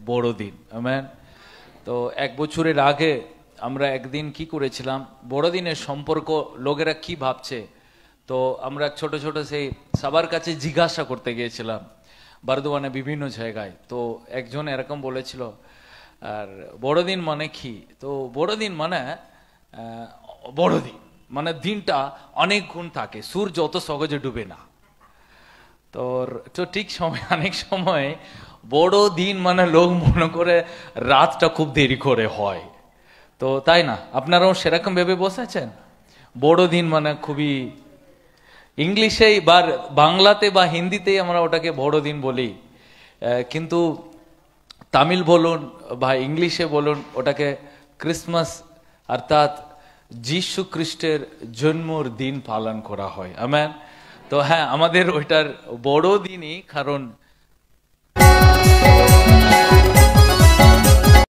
বড়দিন। আমেন। তো এক বছরের আগে আমরা একদিন কি করেছিলাম, বড়দিনের সম্পর্ক লোকেরা কি ভাবছে, তো আমরা ছোট ছোট সেই সবার কাছে জিজ্ঞাসা করতে গিয়েছিলাম বর্ধমানে বিভিন্ন জায়গায়। তো একজন এরকম বলেছিল, আর বড়দিন মানে কি, তো বড়দিন মানে বড়দিন মানে দিনটা অনেক গুণ থাকে, সূর্য অত সহজে ডুবে না। তো ঠিক সময় অনেক সময় বড় দিন মানে লোক মনে করে রাতটা খুব দেরি করে হয়, তো তাই না? আপনারাও সেরকম ভেবে বসেছেন বড় দিন মানে খুবই, ইংলিশেই বা বাংলাতে বা হিন্দিতেই আমরা ওটাকে বড় দিন বলি, কিন্তু তামিল বলুন বা ইংলিশে বলুন ওটাকে ক্রিসমাস, অর্থাৎ যীশু খ্রিস্টের জন্মর দিন পালন করা হয়। আমেন। তো হ্যাঁ, আমাদের ওইটার বড় দিনই, কারণ